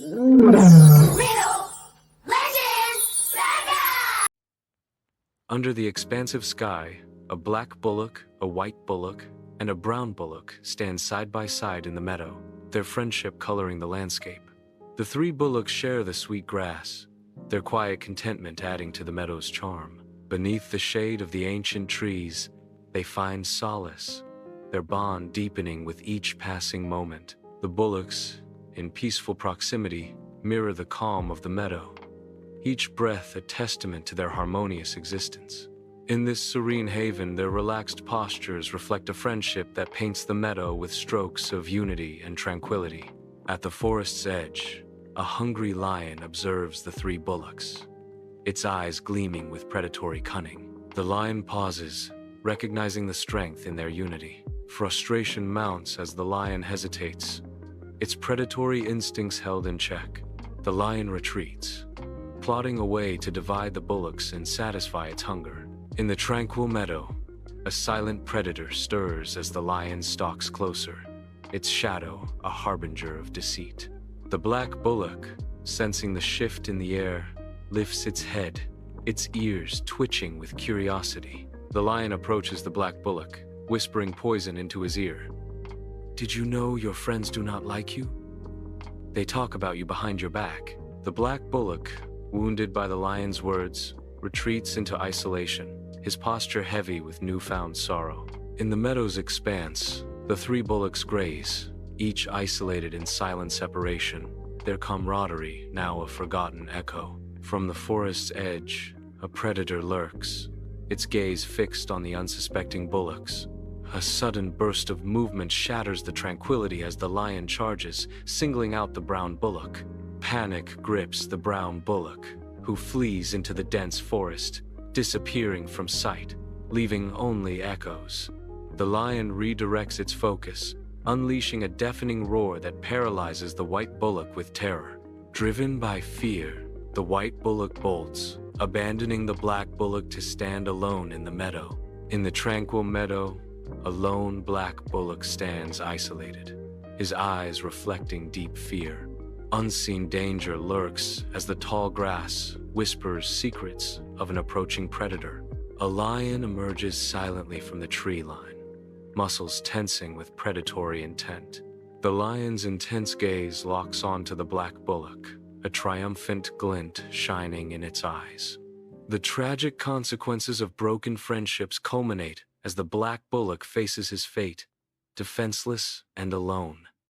Little Legends Saga! Under the expansive sky, a black bullock, a white bullock, and a brown bullock stand side by side in the meadow, their friendship coloring the landscape. The three bullocks share the sweet grass, their quiet contentment adding to the meadow's charm. Beneath the shade of the ancient trees, they find solace, their bond deepening with each passing moment. The bullocks, in peaceful proximity, mirror the calm of the meadow, each breath a testament to their harmonious existence. In this serene haven, their relaxed postures reflect a friendship that paints the meadow with strokes of unity and tranquility. At the forest's edge, a hungry lion observes the three bullocks, its eyes gleaming with predatory cunning. The lion pauses, recognizing the strength in their unity. Frustration mounts as the lion hesitates, its predatory instincts held in check. The lion retreats, plotting a way to divide the bullocks and satisfy its hunger. In the tranquil meadow, a silent predator stirs as the lion stalks closer, its shadow a harbinger of deceit. The black bullock, sensing the shift in the air, lifts its head, its ears twitching with curiosity. The lion approaches the black bullock, whispering poison into his ear. "Did you know your friends do not like you? They talk about you behind your back." The black bullock, wounded by the lion's words, retreats into isolation, his posture heavy with newfound sorrow. In the meadow's expanse, the three bullocks graze, each isolated in silent separation, their camaraderie now a forgotten echo. From the forest's edge, a predator lurks, its gaze fixed on the unsuspecting bullocks. A sudden burst of movement shatters the tranquility as the lion charges, singling out the brown bullock. Panic grips the brown bullock, who flees into the dense forest, disappearing from sight, leaving only echoes. The lion redirects its focus, unleashing a deafening roar that paralyzes the white bullock with terror. Driven by fear, the white bullock bolts, abandoning the black bullock to stand alone in the meadow. In the tranquil meadow, a lone black bullock stands isolated, his eyes reflecting deep fear. Unseen danger lurks as the tall grass whispers secrets of an approaching predator. A lion emerges silently from the tree line, muscles tensing with predatory intent. The lion's intense gaze locks onto the black bullock, a triumphant glint shining in its eyes. The tragic consequences of broken friendships culminate as the black bullock faces his fate, defenseless and alone.